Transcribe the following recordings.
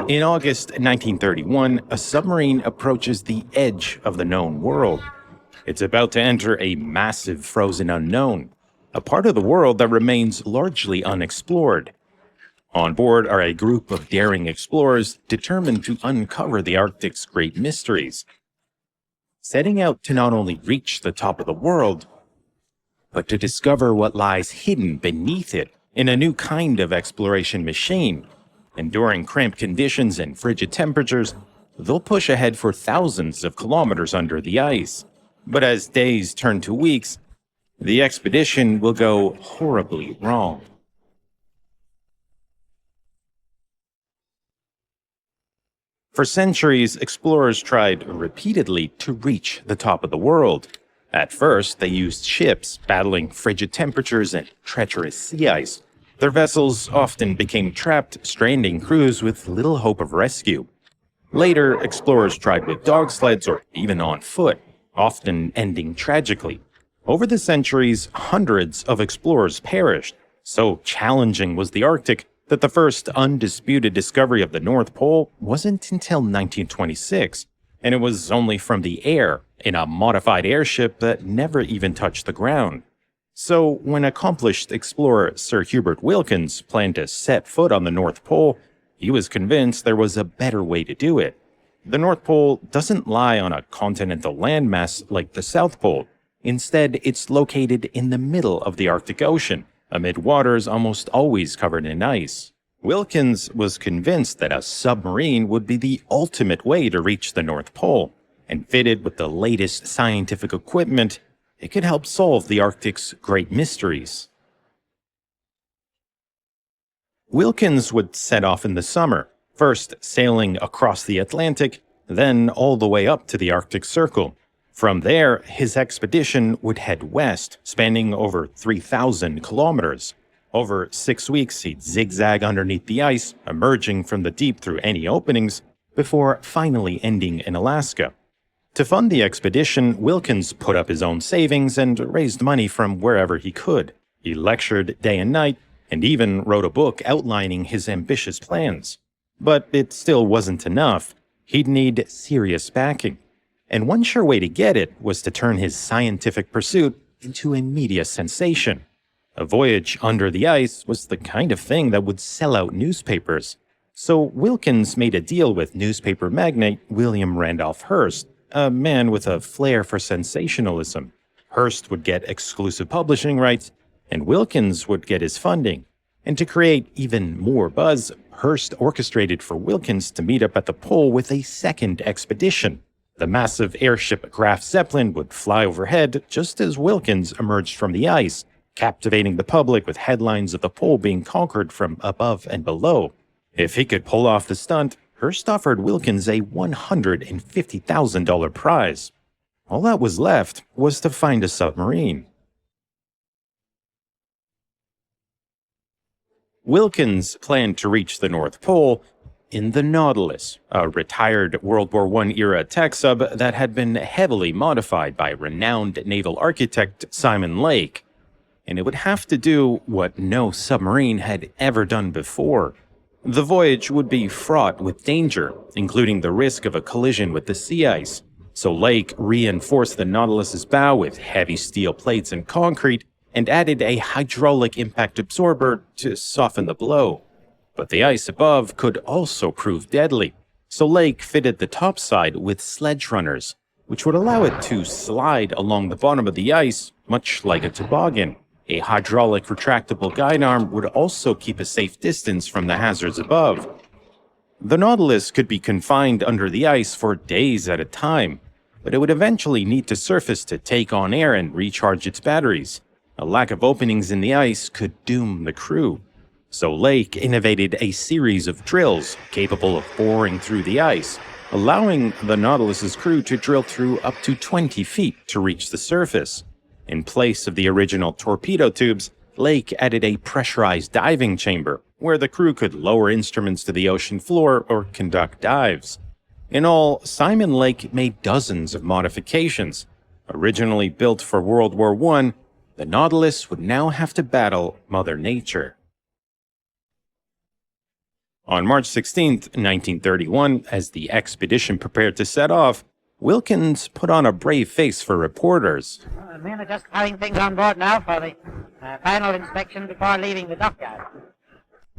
In August 1931, a submarine approaches the edge of the known world. It's about to enter a massive frozen unknown, a part of the world that remains largely unexplored. On board are a group of daring explorers determined to uncover the Arctic's great mysteries, setting out to not only reach the top of the world, but to discover what lies hidden beneath it in a new kind of exploration machine. Enduring cramped conditions and frigid temperatures, they'll push ahead for thousands of kilometers under the ice. But as days turn to weeks, the expedition will go horribly wrong. For centuries, explorers tried repeatedly to reach the top of the world. At first, they used ships battling frigid temperatures and treacherous sea ice. Their vessels often became trapped, stranding crews with little hope of rescue. Later, explorers tried with dog sleds or even on foot, often ending tragically. Over the centuries, hundreds of explorers perished. So challenging was the Arctic that the first undisputed discovery of the North Pole wasn't until 1926, and it was only from the air, in a modified airship that never even touched the ground. So, when accomplished explorer Sir Hubert Wilkins planned to set foot on the North Pole, he was convinced there was a better way to do it. The North Pole doesn't lie on a continental landmass like the South Pole. Instead, it's located in the middle of the Arctic Ocean, amid waters almost always covered in ice. Wilkins was convinced that a submarine would be the ultimate way to reach the North Pole, and fitted with the latest scientific equipment, it could help solve the Arctic's great mysteries. Wilkins would set off in the summer, first sailing across the Atlantic, then all the way up to the Arctic Circle. From there, his expedition would head west, spanning over 3,000 kilometers. Over 6 weeks, he'd zigzag underneath the ice, emerging from the deep through any openings, before finally ending in Alaska. To fund the expedition, Wilkins put up his own savings and raised money from wherever he could. He lectured day and night, and even wrote a book outlining his ambitious plans. But it still wasn't enough. He'd need serious backing. And one sure way to get it was to turn his scientific pursuit into a media sensation. A voyage under the ice was the kind of thing that would sell out newspapers. So Wilkins made a deal with newspaper magnate William Randolph Hearst, a man with a flair for sensationalism. Hearst would get exclusive publishing rights, and Wilkins would get his funding. And to create even more buzz, Hearst orchestrated for Wilkins to meet up at the pole with a second expedition. The massive airship Graf Zeppelin would fly overhead just as Wilkins emerged from the ice, captivating the public with headlines of the pole being conquered from above and below. If he could pull off the stunt, Hearst offered Wilkins a $150,000 prize. All that was left was to find a submarine. Wilkins planned to reach the North Pole in the Nautilus, a retired World War I-era tech sub that had been heavily modified by renowned naval architect Simon Lake. And it would have to do what no submarine had ever done before. The voyage would be fraught with danger, including the risk of a collision with the sea ice. So Lake reinforced the Nautilus's bow with heavy steel plates and concrete, and added a hydraulic impact absorber to soften the blow. But the ice above could also prove deadly, so Lake fitted the topside with sledge runners, which would allow it to slide along the bottom of the ice, much like a toboggan. A hydraulic retractable guide arm would also keep a safe distance from the hazards above. The Nautilus could be confined under the ice for days at a time, but it would eventually need to surface to take on air and recharge its batteries. A lack of openings in the ice could doom the crew. So Lake innovated a series of drills capable of boring through the ice, allowing the Nautilus's crew to drill through up to 20 feet to reach the surface. In place of the original torpedo tubes, Lake added a pressurized diving chamber, where the crew could lower instruments to the ocean floor or conduct dives. In all, Simon Lake made dozens of modifications. Originally built for World War I, the Nautilus would now have to battle Mother Nature. On March 16, 1931, as the expedition prepared to set off, Wilkins put on a brave face for reporters. The men are just carrying things on board now for the final inspection before leaving the dockyard.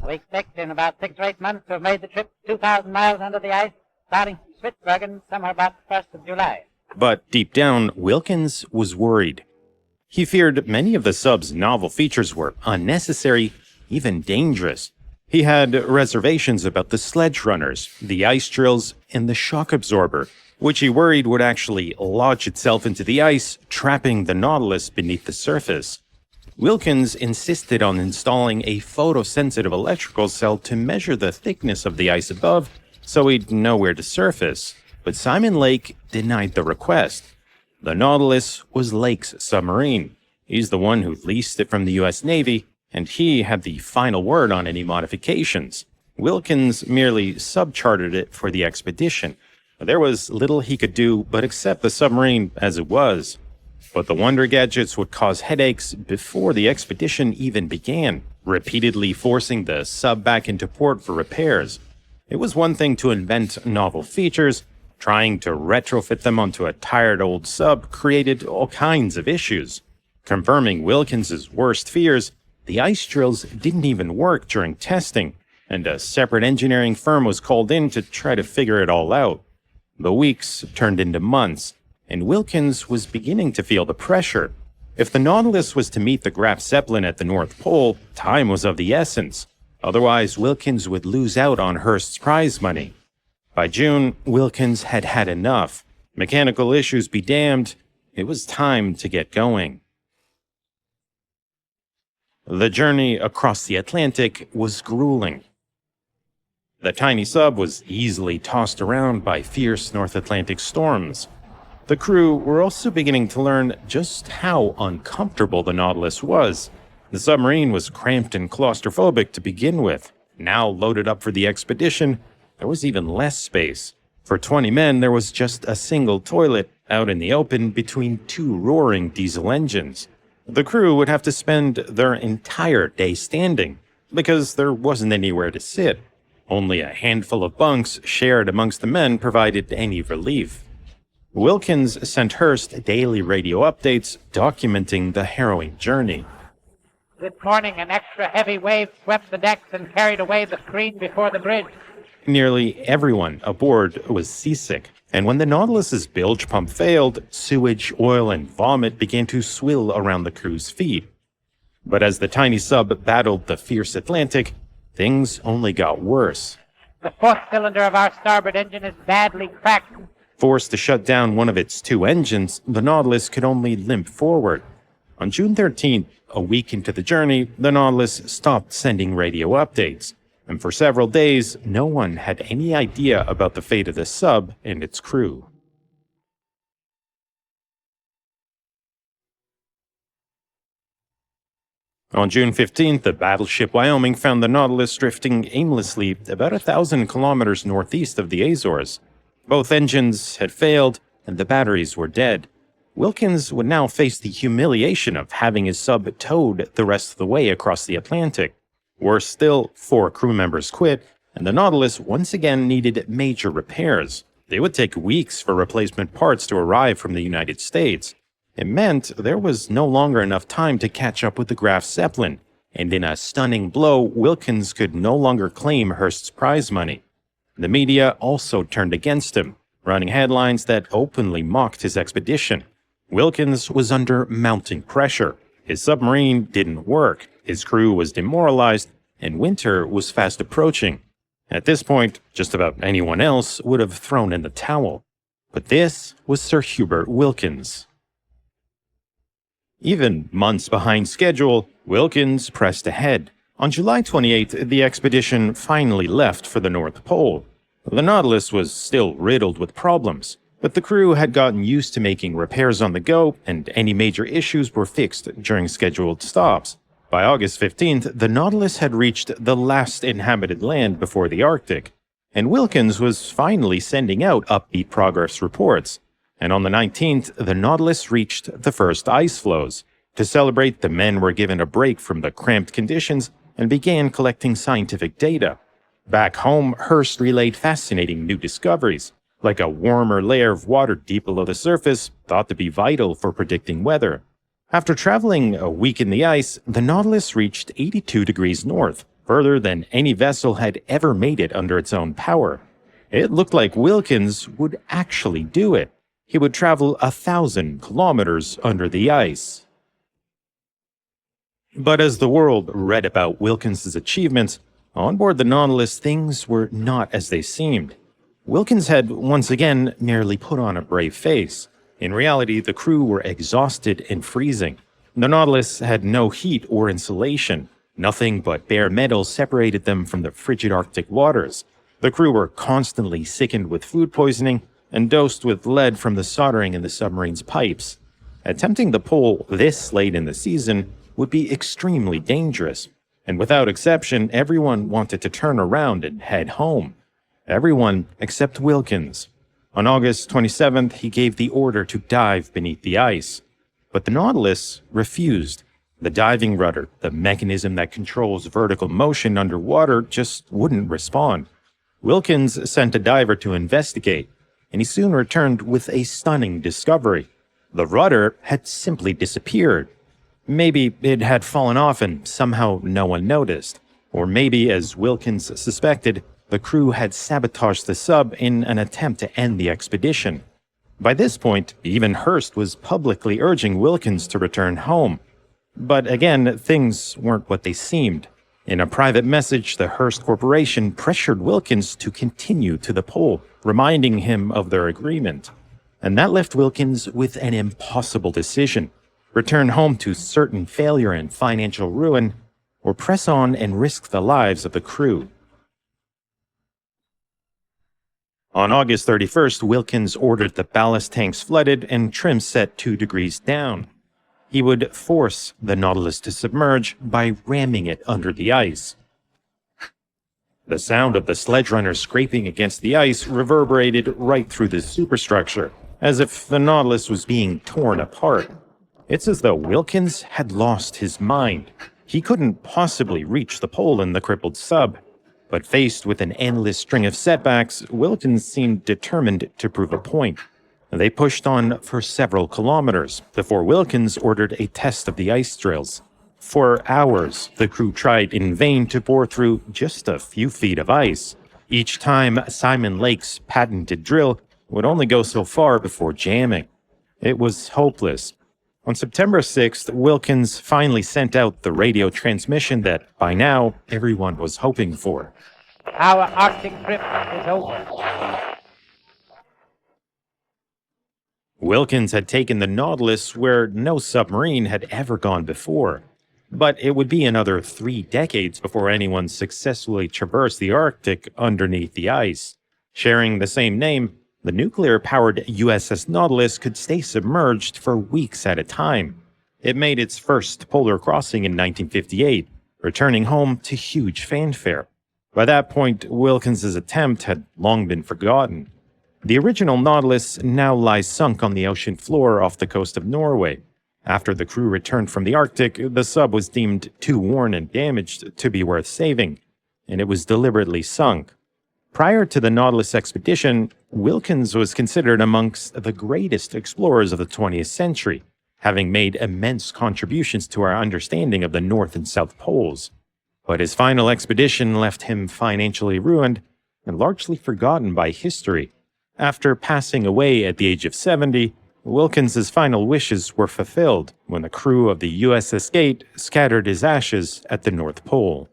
We expect in about 6 or 8 months to have made the trip 2,000 miles under the ice, starting from Spitzbergen somewhere about the 1st of July. But deep down, Wilkins was worried. He feared many of the sub's novel features were unnecessary, even dangerous. He had reservations about the sledge runners, the ice drills, and the shock absorber, which he worried would actually lodge itself into the ice, trapping the Nautilus beneath the surface. Wilkins insisted on installing a photosensitive electrical cell to measure the thickness of the ice above so he'd know where to surface, but Simon Lake denied the request. The Nautilus was Lake's submarine. He's the one who leased it from the U.S. Navy, and he had the final word on any modifications. Wilkins merely subchartered it for the expedition. There was little he could do but accept the submarine as it was. But the wonder gadgets would cause headaches before the expedition even began, repeatedly forcing the sub back into port for repairs. It was one thing to invent novel features. Trying to retrofit them onto a tired old sub created all kinds of issues. Confirming Wilkins's worst fears, the ice drills didn't even work during testing, and a separate engineering firm was called in to try to figure it all out. The weeks turned into months, and Wilkins was beginning to feel the pressure. If the Nautilus was to meet the Graf Zeppelin at the North Pole, time was of the essence. Otherwise, Wilkins would lose out on Hearst's prize money. By June, Wilkins had had enough. Mechanical issues be damned, it was time to get going. The journey across the Atlantic was grueling. The tiny sub was easily tossed around by fierce North Atlantic storms. The crew were also beginning to learn just how uncomfortable the Nautilus was. The submarine was cramped and claustrophobic to begin with. Now loaded up for the expedition, there was even less space. For 20 men, there was just a single toilet out in the open between 2 roaring diesel engines. The crew would have to spend their entire day standing, because there wasn't anywhere to sit. Only a handful of bunks shared amongst the men provided any relief. Wilkins sent Hearst daily radio updates documenting the harrowing journey. This morning, an extra heavy wave swept the decks and carried away the screen before the bridge. Nearly everyone aboard was seasick, and when the Nautilus's bilge pump failed, sewage, oil, and vomit began to swill around the crew's feet. But as the tiny sub battled the fierce Atlantic, things only got worse. The 4th cylinder of our starboard engine is badly cracked. Forced to shut down one of its 2 engines, the Nautilus could only limp forward. On June 13th, a week into the journey, the Nautilus stopped sending radio updates. And for several days, no one had any idea about the fate of the sub and its crew. On June 15th, the battleship Wyoming found the Nautilus drifting aimlessly about 1,000 kilometers northeast of the Azores. Both engines had failed, and the batteries were dead. Wilkins would now face the humiliation of having his sub towed the rest of the way across the Atlantic. Worse still, 4 crew members quit, and the Nautilus once again needed major repairs. They would take weeks for replacement parts to arrive from the United States. It meant there was no longer enough time to catch up with the Graf Zeppelin, and in a stunning blow, Wilkins could no longer claim Hearst's prize money. The media also turned against him, running headlines that openly mocked his expedition. Wilkins was under mounting pressure. His submarine didn't work, his crew was demoralized, and winter was fast approaching. At this point, just about anyone else would have thrown in the towel. But this was Sir Hubert Wilkins. Even months behind schedule, Wilkins pressed ahead. On July 28th, the expedition finally left for the North Pole. The Nautilus was still riddled with problems, but the crew had gotten used to making repairs on the go, and any major issues were fixed during scheduled stops. By August 15th, the Nautilus had reached the last inhabited land before the Arctic, and Wilkins was finally sending out upbeat progress reports. And on the 19th, the Nautilus reached the first ice floes. To celebrate, the men were given a break from the cramped conditions and began collecting scientific data. Back home, Hearst relayed fascinating new discoveries, like a warmer layer of water deep below the surface, thought to be vital for predicting weather. After traveling a week in the ice, the Nautilus reached 82 degrees north, further than any vessel had ever made it under its own power. It looked like Wilkins would actually do it. He would travel 1,000 kilometers under the ice. But as the world read about Wilkins's achievements, on board the Nautilus things were not as they seemed. Wilkins had once again merely put on a brave face. In reality, the crew were exhausted and freezing. The Nautilus had no heat or insulation. Nothing but bare metal separated them from the frigid Arctic waters. The crew were constantly sickened with food poisoning and dosed with lead from the soldering in the submarine's pipes. Attempting the pole this late in the season would be extremely dangerous, and without exception, everyone wanted to turn around and head home. Everyone except Wilkins. On August 27th, he gave the order to dive beneath the ice. But the Nautilus refused. The diving rudder, the mechanism that controls vertical motion underwater, just wouldn't respond. Wilkins sent a diver to investigate, and he soon returned with a stunning discovery. The rudder had simply disappeared. Maybe it had fallen off and somehow no one noticed. Or maybe, as Wilkins suspected, the crew had sabotaged the sub in an attempt to end the expedition. By this point, even Hearst was publicly urging Wilkins to return home. But again, things weren't what they seemed. In a private message, the Hearst Corporation pressured Wilkins to continue to the pole, reminding him of their agreement. And that left Wilkins with an impossible decision: return home to certain failure and financial ruin, or press on and risk the lives of the crew. On August 31st, Wilkins ordered the ballast tanks flooded and trim set 2 degrees down. He would force the Nautilus to submerge by ramming it under the ice. The sound of the sledge runner scraping against the ice reverberated right through the superstructure, as if the Nautilus was being torn apart. It's as though Wilkins had lost his mind. He couldn't possibly reach the pole in the crippled sub. But faced with an endless string of setbacks, Wilkins seemed determined to prove a point. They pushed on for several kilometers before Wilkins ordered a test of the ice drills. For hours, the crew tried in vain to bore through just a few feet of ice. Each time, Simon Lake's patented drill would only go so far before jamming. It was hopeless. On September 6th, Wilkins finally sent out the radio transmission that, by now, everyone was hoping for. Our Arctic trip is over. Wilkins had taken the Nautilus where no submarine had ever gone before. But it would be another 3 decades before anyone successfully traversed the Arctic underneath the ice. Sharing the same name, the nuclear-powered USS Nautilus could stay submerged for weeks at a time. It made its first polar crossing in 1958, returning home to huge fanfare. By that point, Wilkins's attempt had long been forgotten. The original Nautilus now lies sunk on the ocean floor off the coast of Norway. After the crew returned from the Arctic, the sub was deemed too worn and damaged to be worth saving, and it was deliberately sunk. Prior to the Nautilus expedition, Wilkins was considered amongst the greatest explorers of the 20th century, having made immense contributions to our understanding of the North and South Poles. But his final expedition left him financially ruined and largely forgotten by history. After passing away at the age of 70, Wilkins's final wishes were fulfilled when the crew of the USS Gate scattered his ashes at the North Pole.